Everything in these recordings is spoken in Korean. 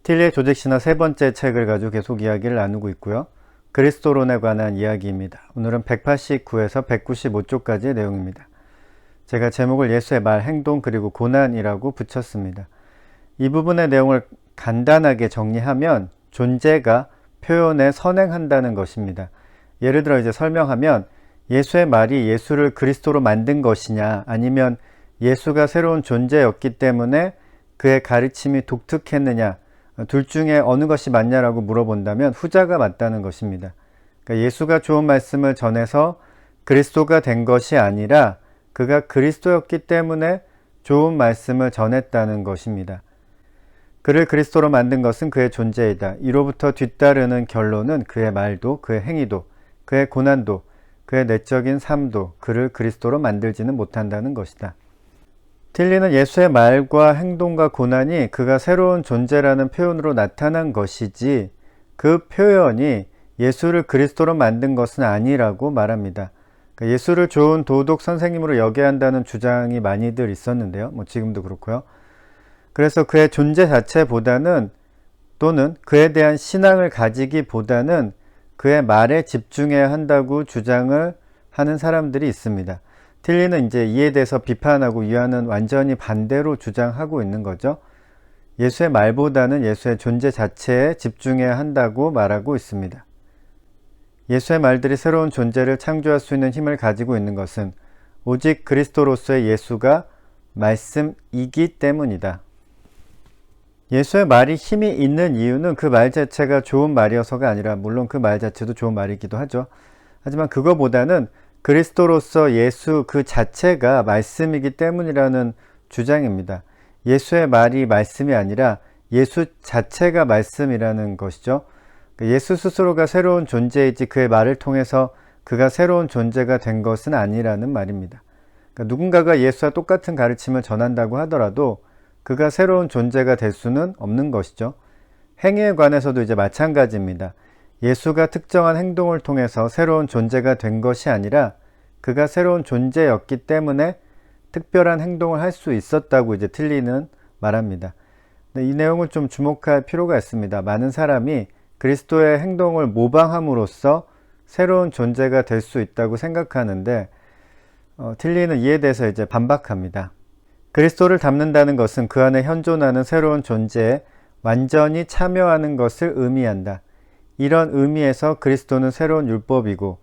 틸리의 조직신화 세 번째 책을 가지고 계속 이야기를 나누고 있고요. 그리스도론에 관한 이야기입니다. 오늘은 189에서 195쪽까지의 내용입니다. 제가 제목을 예수의 말, 행동 그리고 고난이라고 붙였습니다. 이 부분의 내용을 간단하게 정리하면 존재가 표현에 선행한다는 것입니다. 예를 들어 이제 설명하면 예수의 말이 예수를 그리스도로 만든 것이냐, 아니면 예수가 새로운 존재였기 때문에 그의 가르침이 독특했느냐, 둘 중에 어느 것이 맞냐라고 물어본다면 후자가 맞다는 것입니다. 그러니까 예수가 좋은 말씀을 전해서 그리스도가 된 것이 아니라 그가 그리스도였기 때문에 좋은 말씀을 전했다는 것입니다. 그를 그리스도로 만든 것은 그의 존재이다. 이로부터 뒤따르는 결론은 그의 말도, 그의 행위도, 그의 고난도, 그의 내적인 삶도 그를 그리스도로 만들지는 못한다는 것이다. 틸리는 예수의 말과 행동과 고난이 그가 새로운 존재라는 표현으로 나타난 것이지 그 표현이 예수를 그리스도로 만든 것은 아니라고 말합니다. 그러니까 예수를 좋은 도덕 선생님으로 여겨야 한다는 주장이 많이들 있었는데요. 지금도 그렇고요. 그래서 그의 존재 자체보다는, 또는 그에 대한 신앙을 가지기보다는 그의 말에 집중해야 한다고 주장을 하는 사람들이 있습니다. 틸리는 이제 이에 대해서 비판하고 위안은 완전히 반대로 주장하고 있는 거죠. 예수의 말보다는 예수의 존재 자체에 집중해야 한다고 말하고 있습니다. 예수의 말들이 새로운 존재를 창조할 수 있는 힘을 가지고 있는 것은 오직 그리스도로서의 예수가 말씀이기 때문이다. 예수의 말이 힘이 있는 이유는 그 말 자체가 좋은 말이어서가 아니라, 물론 그 말 자체도 좋은 말이기도 하죠. 하지만 그거보다는 그리스도로서 예수 그 자체가 말씀이기 때문이라는 주장입니다. 예수의 말이 말씀이 아니라 예수 자체가 말씀이라는 것이죠. 예수 스스로가 새로운 존재이지 그의 말을 통해서 그가 새로운 존재가 된 것은 아니라는 말입니다. 누군가가 예수와 똑같은 가르침을 전한다고 하더라도 그가 새로운 존재가 될 수는 없는 것이죠. 행위에 관해서도 이제 마찬가지입니다. 예수가 특정한 행동을 통해서 새로운 존재가 된 것이 아니라 그가 새로운 존재였기 때문에 특별한 행동을 할 수 있었다고 이제 틸리는 말합니다. 이 내용을 좀 주목할 필요가 있습니다. 많은 사람이 그리스도의 행동을 모방함으로써 새로운 존재가 될 수 있다고 생각하는데, 틸리는 이에 대해서 이제 반박합니다. 그리스도를 닮는다는 것은 그 안에 현존하는 새로운 존재에 완전히 참여하는 것을 의미한다. 이런 의미에서 그리스도는 새로운 율법이고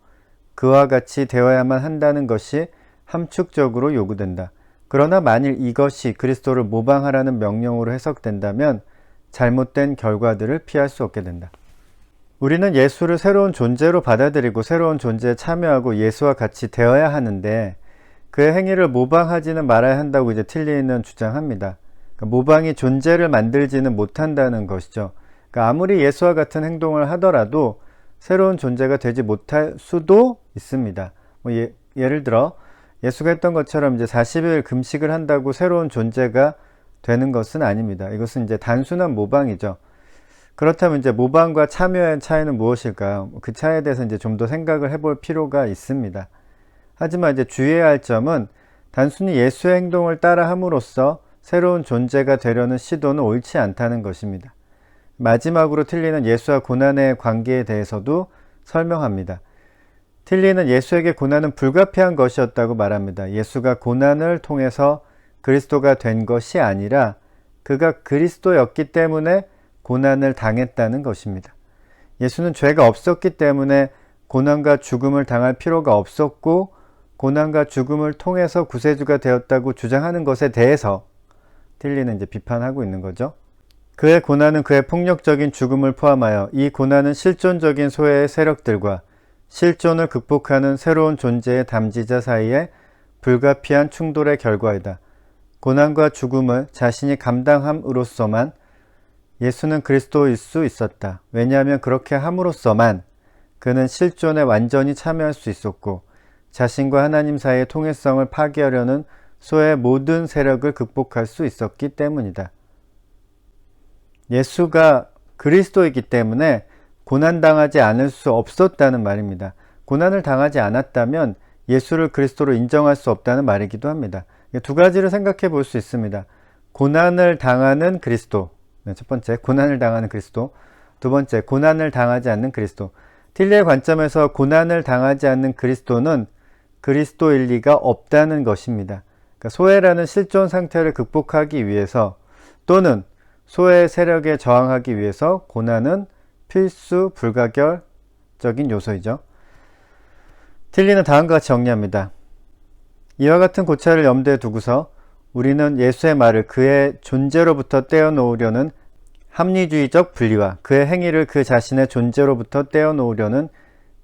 그와 같이 되어야만 한다는 것이 함축적으로 요구된다. 그러나 만일 이것이 그리스도를 모방하라는 명령으로 해석된다면 잘못된 결과들을 피할 수 없게 된다. 우리는 예수를 새로운 존재로 받아들이고 새로운 존재에 참여하고 예수와 같이 되어야 하는데 그의 행위를 모방하지는 말아야 한다고 이제 틸리는 주장합니다. 모방이 존재를 만들지는 못한다는 것이죠. 아무리 예수와 같은 행동을 하더라도 새로운 존재가 되지 못할 수도 있습니다. 예를 들어 예수가 했던 것처럼 이제 40일 금식을 한다고 새로운 존재가 되는 것은 아닙니다. 이것은 이제 단순한 모방이죠. 그렇다면 이제 모방과 참여의 차이는 무엇일까요? 그 차이에 대해서 이제 좀 더 생각을 해볼 필요가 있습니다. 하지만 이제 주의해야 할 점은 단순히 예수의 행동을 따라 함으로써 새로운 존재가 되려는 시도는 옳지 않다는 것입니다. 마지막으로 틸리는 예수와 고난의 관계에 대해서도 설명합니다. 틸리는 예수에게 고난은 불가피한 것이었다고 말합니다. 예수가 고난을 통해서 그리스도가 된 것이 아니라 그가 그리스도였기 때문에 고난을 당했다는 것입니다. 예수는 죄가 없었기 때문에 고난과 죽음을 당할 필요가 없었고 고난과 죽음을 통해서 구세주가 되었다고 주장하는 것에 대해서 틸리는 이제 비판하고 있는 거죠. 그의 고난은 그의 폭력적인 죽음을 포함하여 이 고난은 실존적인 소외의 세력들과 실존을 극복하는 새로운 존재의 담지자 사이의 불가피한 충돌의 결과이다. 고난과 죽음을 자신이 감당함으로써만 예수는 그리스도일 수 있었다. 왜냐하면 그렇게 함으로써만 그는 실존에 완전히 참여할 수 있었고 자신과 하나님 사이의 통일성을 파괴하려는 소의 모든 세력을 극복할 수 있었기 때문이다. 예수가 그리스도이기 때문에 고난당하지 않을 수 없었다는 말입니다. 고난을 당하지 않았다면 예수를 그리스도로 인정할 수 없다는 말이기도 합니다. 두 가지를 생각해 볼 수 있습니다. 고난을 당하는 그리스도, 네, 첫 번째, 고난을 당하는 그리스도. 두 번째, 고난을 당하지 않는 그리스도. 틸리의 관점에서 고난을 당하지 않는 그리스도는 그리스도일 리가 없다는 것입니다. 그러니까 소외라는 실존 상태를 극복하기 위해서 또는 소외 세력에 저항하기 위해서 고난은 필수 불가결적인 요소이죠. 틸리는 다음과 같이 정리합니다. 이와 같은 고찰을 염두에 두고서 우리는 예수의 말을 그의 존재로부터 떼어놓으려는 합리주의적 분리와 그의 행위를 그 자신의 존재로부터 떼어놓으려는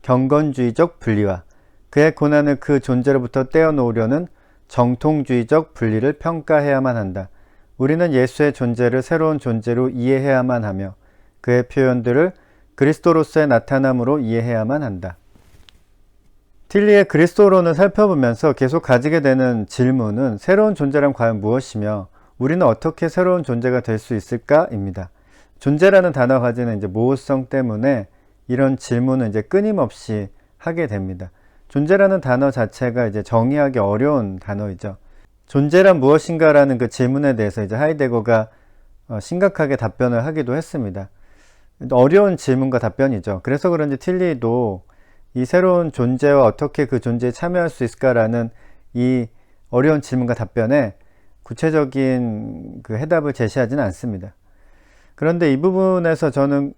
경건주의적 분리와 그의 고난을 그 존재로부터 떼어놓으려는 정통주의적 분리를 평가해야만 한다. 우리는 예수의 존재를 새로운 존재로 이해해야만 하며 그의 표현들을 그리스도로서의 나타남으로 이해해야만 한다. 틸리의 그리스도론을 살펴보면서 계속 가지게 되는 질문은 새로운 존재란 과연 무엇이며 우리는 어떻게 새로운 존재가 될 수 있을까입니다. 존재라는 단어가 가지는 이제 모호성 때문에 이런 질문은 이제 끊임없이 하게 됩니다. 존재라는 단어 자체가 이제 정의하기 어려운 단어이죠. 존재란 무엇인가라는 그 질문에 대해서 이제 하이데거가 심각하게 답변을 하기도 했습니다. 어려운 질문과 답변이죠. 그래서 그런지 틸리도 이 새로운 존재와 어떻게 그 존재에 참여할 수 있을까라는 이 어려운 질문과 답변에 구체적인 그 해답을 제시하지는 않습니다. 그런데 이 부분에서 저는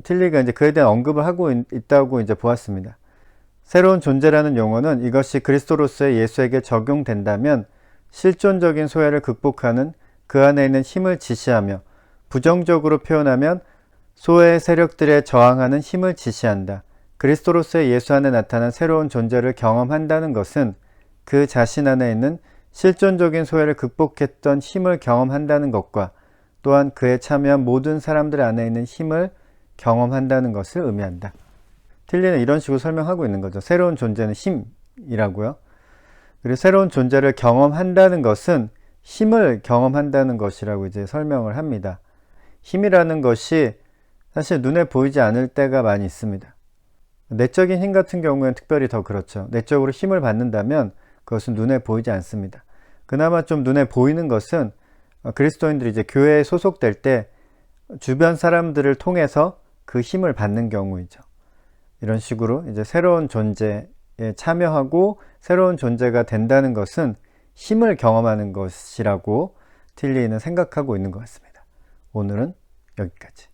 틸리가 이제 그에 대한 언급을 하고 있다고 이제 보았습니다. 새로운 존재라는 용어는 이것이 그리스도로서의 예수에게 적용된다면 실존적인 소외를 극복하는 그 안에 있는 힘을 지시하며 부정적으로 표현하면 소외 세력들에 저항하는 힘을 지시한다. 그리스도로서의 예수 안에 나타난 새로운 존재를 경험한다는 것은 그 자신 안에 있는 실존적인 소외를 극복했던 힘을 경험한다는 것과 또한 그에 참여한 모든 사람들 안에 있는 힘을 경험한다는 것을 의미한다. 틸리는 이런 식으로 설명하고 있는 거죠. 새로운 존재는 힘이라고요. 그리고 새로운 존재를 경험한다는 것은 힘을 경험한다는 것이라고 이제 설명을 합니다. 힘이라는 것이 사실 눈에 보이지 않을 때가 많이 있습니다. 내적인 힘 같은 경우에는 특별히 더 그렇죠. 내적으로 힘을 받는다면 그것은 눈에 보이지 않습니다. 그나마 좀 눈에 보이는 것은 그리스도인들이 이제 교회에 소속될 때 주변 사람들을 통해서 그 힘을 받는 경우이죠. 이런 식으로 이제 새로운 존재에 참여하고 새로운 존재가 된다는 것은 힘을 경험하는 것이라고 틸리는 생각하고 있는 것 같습니다. 오늘은 여기까지.